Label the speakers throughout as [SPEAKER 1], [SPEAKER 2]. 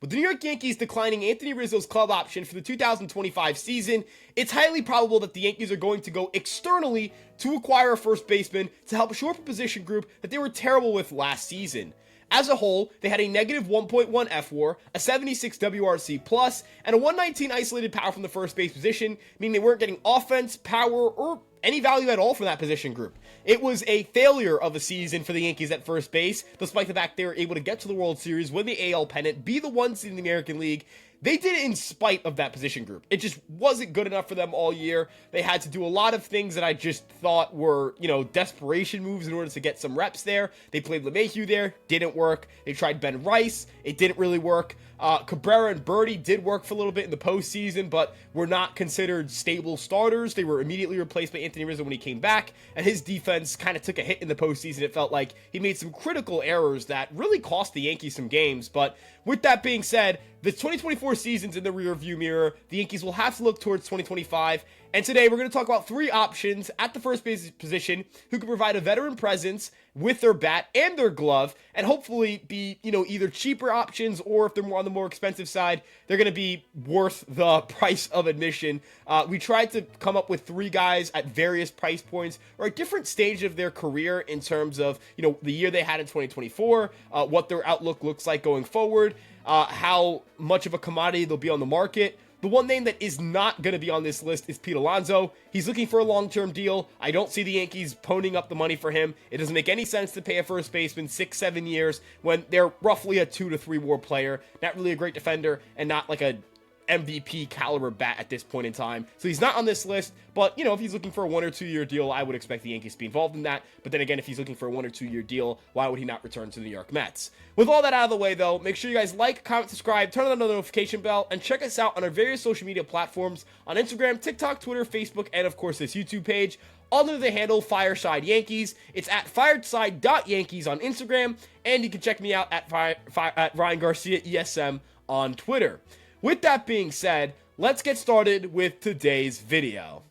[SPEAKER 1] With the New York Yankees declining Anthony Rizzo's club option for the 2025 season, it's highly probable that the Yankees are going to go externally to acquire a first baseman to help shore up a position group that they were terrible with last season. As a whole, they had a negative 1.1 F-WAR, a 76 WRC+, and a 119 isolated power from the first base position, meaning they weren't getting offense, power, or any value at all from that position group. It was a failure of a season for the Yankees at first base, despite the fact they were able to get to the World Series, win the AL pennant, be the one seed in the American League. They did it in spite of that position group. It just wasn't good enough for them all year. They had to do a lot of things that I just thought were, desperation moves in order to get some reps there. They played LeMahieu there, didn't work. They tried Ben Rice, it didn't really work. Cabrera and Birdie did work for a little bit in the postseason, but were not considered stable starters. They were immediately replaced by Anthony Rizzo when he came back, and his defense kind of took a hit in the postseason. It felt like he made some critical errors that really cost the Yankees some games. But with that being said, the 2024 season's in the rearview mirror. The Yankees will have to look towards 2025. And today we're going to talk about three options at the first base position who can provide a veteran presence with their bat and their glove, and hopefully be, either cheaper options, or if they're more on the more expensive side, they're going to be worth the price of admission. We tried to come up with three guys at various price points or at different stages of their career in terms of, the year they had in 2024, what their outlook looks like going forward, how much of a commodity they'll be on the market. The one name that is not going to be on this list is Pete Alonso. He's looking for a long-term deal. I don't see the Yankees ponying up the money for him. It doesn't make any sense to pay a first baseman 6-7 years when they're roughly a 2 to 3 WAR player. Not really a great defender, and not like a MVP caliber bat at this point in time. So he's not on this list, but if he's looking for a 1 or 2 year deal, I would expect the Yankees to be involved in that. But then again, if he's looking for a 1 or 2 year deal, why would he not return to the New York Mets? With all that out of the way though, make sure you guys like, comment, subscribe, turn on the notification bell, and check us out on our various social media platforms on Instagram, TikTok, Twitter, Facebook, and of course this YouTube page, all under the handle Fireside Yankees. It's at fireside.yankees on Instagram, and you can check me out at Ryan Garcia ESM on Twitter. With that being said, let's get started with today's video.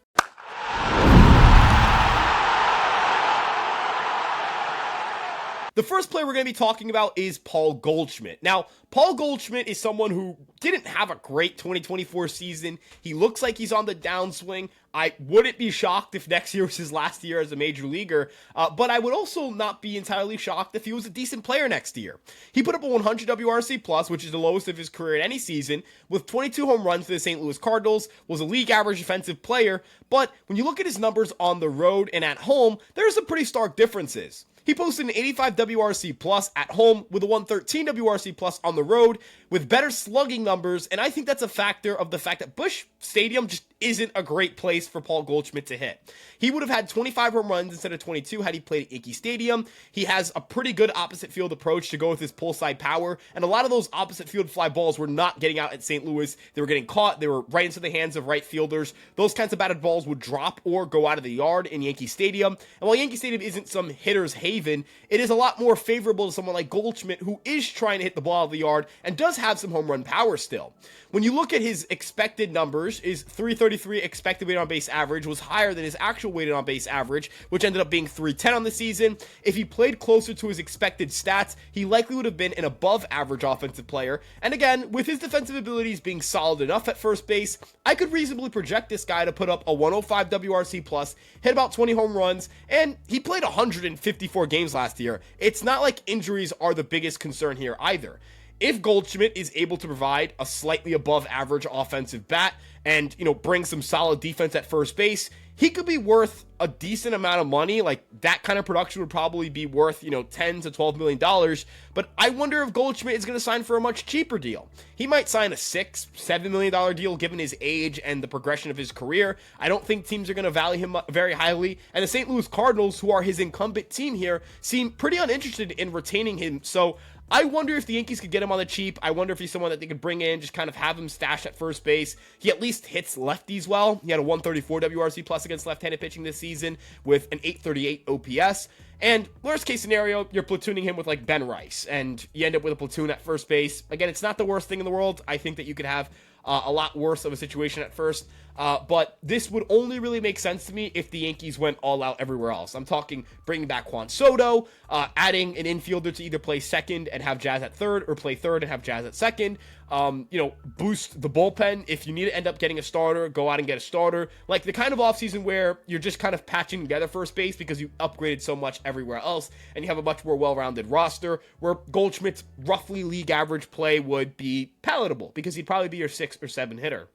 [SPEAKER 1] The first player we're going to be talking about is Paul Goldschmidt. Now, Paul Goldschmidt is someone who didn't have a great 2024 season. He looks like he's on the downswing. I wouldn't be shocked if next year was his last year as a major leaguer, but I would also not be entirely shocked if he was a decent player next year. He put up a 100 WRC+, which is the lowest of his career in any season, with 22 home runs for the St. Louis Cardinals, was a league average defensive player, but when you look at his numbers on the road and at home, there are some pretty stark differences. He posted an 85 WRC+ at home with a 113 WRC+ on the road with better slugging numbers, and I think that's a factor of the fact that Busch Stadium just isn't a great place for Paul Goldschmidt to hit. He would have had 25 home runs instead of 22 had he played at Yankee Stadium. He has a pretty good opposite field approach to go with his pull side power, and a lot of those opposite field fly balls were not getting out at St. Louis. They were getting caught. They were right into the hands of right fielders. Those kinds of batted balls would drop or go out of the yard in Yankee Stadium, and while Yankee Stadium isn't some hitter's haven, it is a lot more favorable to someone like Goldschmidt, who is trying to hit the ball out of the yard and does have some home run power still. When you look at his expected numbers, his 333 expected weighted on base average was higher than his actual weighted on base average, which ended up being 310 on the season. If he played closer to his expected stats, he likely would have been an above average offensive player. And again, with his defensive abilities being solid enough at first base, I could reasonably project this guy to put up a 105 WRC+, hit about 20 home runs, and he played 154 games last year. It's not like injuries are the biggest concern here either. If Goldschmidt is able to provide a slightly above average offensive bat and, bring some solid defense at first base, he could be worth a decent amount of money. Like, that kind of production would probably be worth, $10 to $12 million. But I wonder if Goldschmidt is going to sign for a much cheaper deal. He might sign a $6-7 million deal given his age and the progression of his career. I don't think teams are going to value him very highly. And the St. Louis Cardinals, who are his incumbent team here, seem pretty uninterested in retaining him. So I wonder if the Yankees could get him on the cheap. I wonder if he's someone that they could bring in, just kind of have him stashed at first base. He at least hits lefties well. He had a 134 WRC+ against left-handed pitching this season with an 838 OPS. And worst case scenario, you're platooning him with like Ben Rice, and you end up with a platoon at first base. Again, it's not the worst thing in the world. I think that you could have a lot worse of a situation at first. But this would only really make sense to me if the Yankees went all out everywhere else. I'm talking bringing back Juan Soto, adding an infielder to either play second and have Jazz at third, or play third and have Jazz at second. Boost the bullpen. If you need to end up getting a starter, go out and get a starter. Like the kind of offseason where you're just kind of patching together first base because you upgraded so much everywhere else and you have a much more well-rounded roster, where Goldschmidt's roughly league average play would be palatable because he'd probably be your 6 or 7 hitter.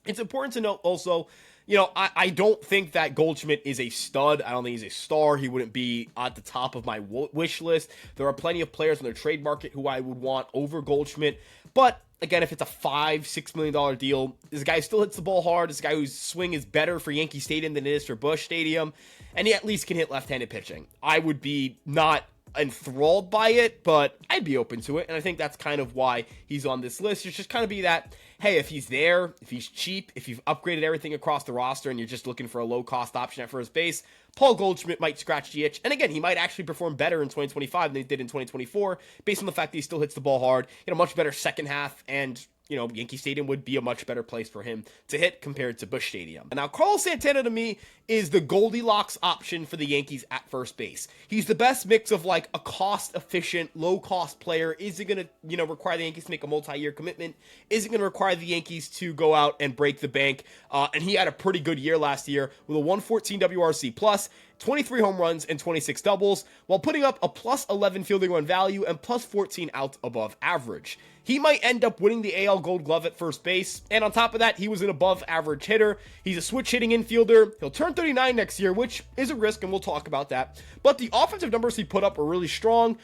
[SPEAKER 1] It's important to note also, I don't think that Goldschmidt is a stud. I don't think he's a star. He wouldn't be at the top of my wish list. There are plenty of players on the trade market who I would want over Goldschmidt. But again, if it's a $5-6 million deal, this guy still hits the ball hard. This guy whose swing is better for Yankee Stadium than it is for Busch Stadium. And he at least can hit left-handed pitching. I would be not enthralled by it, but I'd be open to it. And I think that's kind of why he's on this list. It's just kind of be that, hey, if he's there, if he's cheap, if you've upgraded everything across the roster and you're just looking for a low-cost option at first base, Paul Goldschmidt might scratch the itch. And again, he might actually perform better in 2025 than he did in 2024, based on the fact that he still hits the ball hard, a much better second half, and Yankee Stadium would be a much better place for him to hit compared to Busch Stadium. And now, Carlos Santana, to me, is the Goldilocks option for the Yankees at first base. He's the best mix of like a cost-efficient, low-cost player. Is it going to, require the Yankees to make a multi-year commitment? Is it going to require the Yankees to go out and break the bank? And he had a pretty good year last year with a 114 WRC plus, 23 home runs and 26 doubles, while putting up a plus 11 fielding run value and plus 14 outs above average. He might end up winning the AL Gold Glove at first base, and on top of that, he was an above average hitter. He's a switch hitting infielder. He'll turn 39 next year, which is a risk, and we'll talk about that. But the offensive numbers he put up are really strong.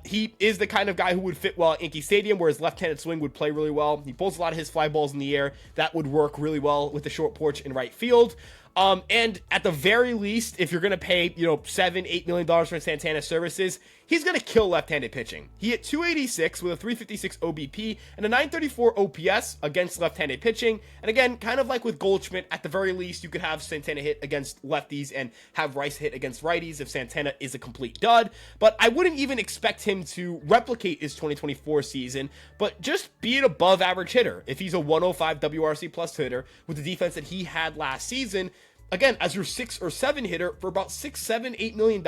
[SPEAKER 1] He is the kind of guy who would fit well at Yankee Stadium, where his left-handed swing would play really well. He pulls a lot of his fly balls in the air. That would work really well with the short porch in right field. And at the very least, if you're going to pay, $7-8 million for Santana's services, he's going to kill left-handed pitching. He hit 286 with a 356 OBP and a 934 OPS against left-handed pitching. And again, kind of like with Goldschmidt, at the very least, you could have Santana hit against lefties and have Rice hit against righties if Santana is a complete dud. But I wouldn't even expect him to replicate his 2024 season, but just be an above average hitter. If he's a 105 WRC plus hitter with the defense that he had last season, again, as your 6 or 7 hitter for about $6-8 million,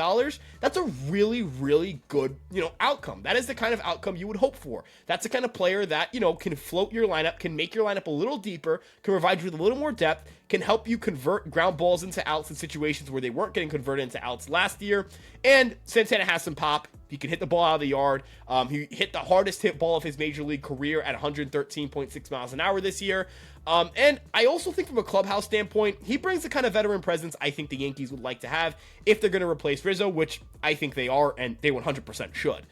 [SPEAKER 1] that's a really, really good, outcome. That is the kind of outcome you would hope for. That's the kind of player that, can float your lineup, can make your lineup a little deeper, can provide you with a little more depth, can help you convert ground balls into outs in situations where they weren't getting converted into outs last year. And Santana has some pop. He can hit the ball out of the yard. He hit the hardest hit ball of his major league career at 113.6 miles an hour this year. And I also think from a clubhouse standpoint, he brings the kind of veteran presence I think the Yankees would like to have if they're going to replace Rizzo, which I think they are, and they 100% should.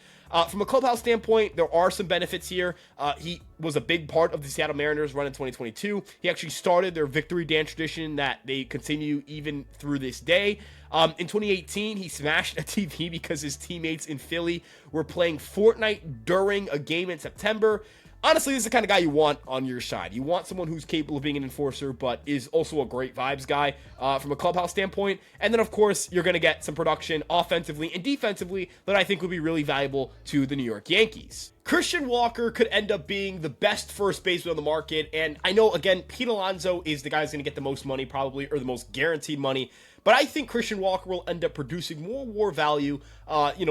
[SPEAKER 1] From a clubhouse standpoint, there are some benefits here. He was a big part of the Seattle Mariners run in 2022. He actually started their victory dance tradition that they continue even through this day. In 2018, he smashed a TV because his teammates in Philly were playing Fortnite during a game in September. Honestly, this is the kind of guy you want on your side. You want someone who's capable of being an enforcer, but is also a great vibes guy from a clubhouse standpoint. And then, of course, you're going to get some production offensively and defensively that I think would be really valuable to the New York Yankees. Christian Walker could end up being the best first baseman on the market. And I know, again, Pete Alonso is the guy who's going to get the most money probably, or the most guaranteed money. But I think Christian Walker will end up producing more WAR value,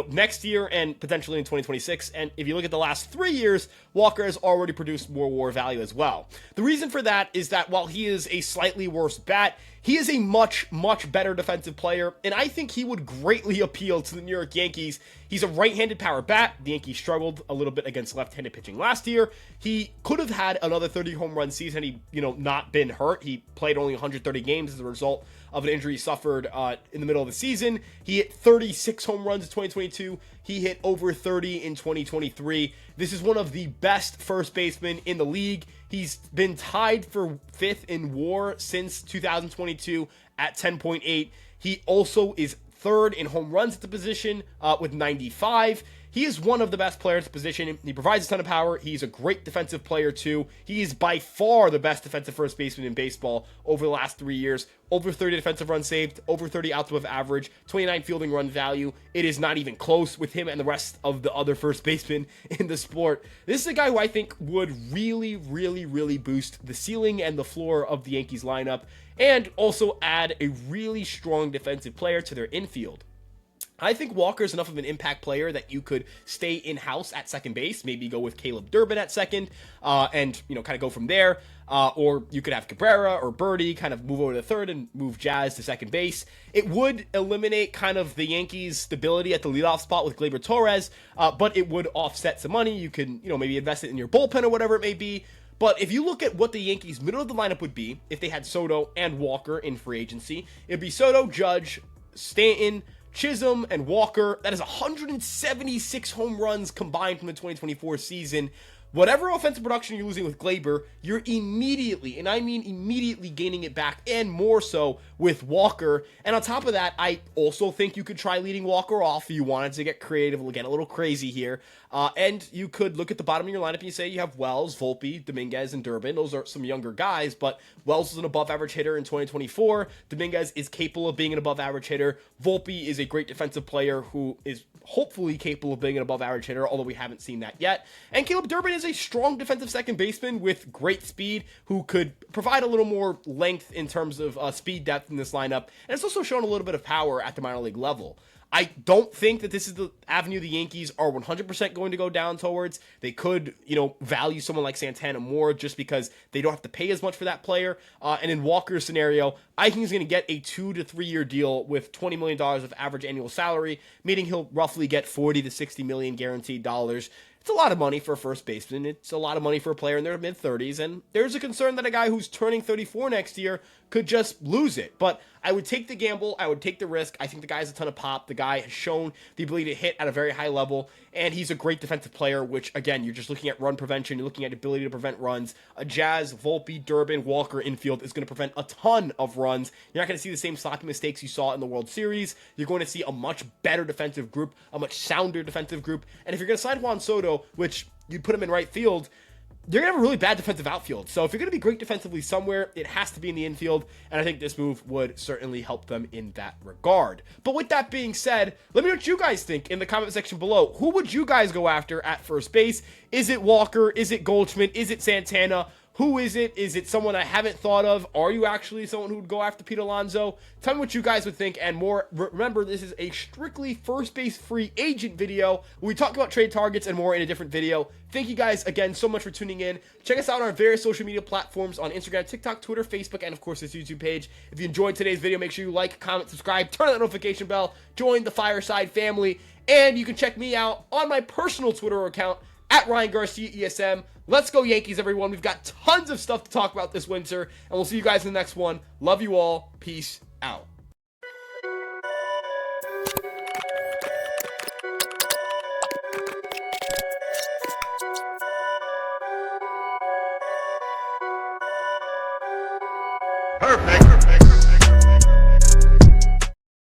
[SPEAKER 1] next year and potentially in 2026. And if you look at the last 3 years, Walker has already produced more WAR value as well. The reason for that is that while he is a slightly worse bat, he is a much, much better defensive player, and I think he would greatly appeal to the New York Yankees. He's a right-handed power bat. The Yankees struggled a little bit against left-handed pitching last year. He could have had another 30 home run season had he, not been hurt. He played only 130 games as a result of an injury he suffered in the middle of the season. He hit 36 home runs in 2022. He hit over 30 in 2023. This is one of the best first basemen in the league. He's been tied for 5th in WAR since 2022 at 10.8. He also is 3rd in home runs at the position with 95. he is one of the best players at the position. He provides a ton of power. He's a great defensive player too. He is by far the best defensive first baseman in baseball over the last 3 years. Over 30 defensive runs saved, over 30 outs above average, 29 fielding run value. It is not even close with him and the rest of the other first basemen in the sport. This is a guy who I think would really, really, really boost the ceiling and the floor of the Yankees lineup, and also add a really strong defensive player to their infield. I think Walker's enough of an impact player that you could stay in-house at second base, maybe go with Caleb Durbin at second, and, kind of go from there. Or you could have Cabrera or Birdie kind of move over to third and move Jazz to second base. It would eliminate kind of the Yankees' stability at the leadoff spot with Gleyber Torres, but it would offset some money. You can, maybe invest it in your bullpen or whatever it may be. But if you look at what the Yankees' middle of the lineup would be if they had Soto and Walker in free agency, it'd be Soto, Judge, Stanton, Chisholm, and Walker. That is 176 home runs combined from the 2024 season. Whatever offensive production you're losing with Gleyber, you're immediately, and I mean immediately, gaining it back, and more so with Walker. And on top of that, I also think you could try leading Walker off if you wanted to get creative, get a little crazy here. And you could look at the bottom of your lineup and you say you have Wells, Volpe, Dominguez, and Durbin. Those are some younger guys, but Wells was an above-average hitter in 2024. Dominguez is capable of being an above-average hitter. Volpe is a great defensive player who is hopefully capable of being an above-average hitter, although we haven't seen that yet. And Caleb Durbin is a strong defensive second baseman with great speed who could provide a little more length in terms of speed depth in this lineup. And it's also shown a little bit of power at the minor league level. I don't think that this is the avenue the Yankees are 100% going to go down towards. They could, value someone like Santana more just because they don't have to pay as much for that player. And in Walker's scenario, I think he's going to get a 2 to 3 year deal with $20 million of average annual salary, meaning he'll roughly get 40 to 60 million guaranteed dollars. It's a lot of money for a first baseman. It's a lot of money for a player in their mid-30s, and there's a concern that a guy who's turning 34 next year could just lose it. But I would take the gamble. I would take the risk. I think the guy has a ton of pop. The guy has shown the ability to hit at a very high level, and he's a great defensive player, which, again, you're just looking at run prevention. You're looking at ability to prevent runs. A Jazz, Volpe, Durbin, Walker infield is going to prevent a ton of runs. You're not going to see the same sloppy mistakes you saw in the World Series. You're going to see a much better defensive group, a much sounder defensive group. And if you're going to sign Juan Soto, which you put him in right field, they're going to have a really bad defensive outfield. So if you're going to be great defensively somewhere, it has to be in the infield, and I think this move would certainly help them in that regard. But with that being said, let me know what you guys think in the comment section below. Who would you guys go after at first base? Is it Walker? Is it Goldschmidt? Is it Santana? Who is it? Is it someone I haven't thought of? Are you actually someone who would go after Pete Alonso? Tell me what you guys would think and more. Remember, this is a strictly first base free agent video. We talk about trade targets and more in a different video. Thank you guys again so much for tuning in. Check us out on our various social media platforms on Instagram, TikTok, Twitter, Facebook, and of course this YouTube page. If you enjoyed today's video, make sure you like, comment, subscribe, turn on that notification bell, join the Fireside family, and you can check me out on my personal Twitter account at Ryan Garcia ESM. Let's go Yankees, everyone. We've got tons of stuff to talk about this winter, and we'll see you guys in the next one. Love you all. Peace out.
[SPEAKER 2] Perfect.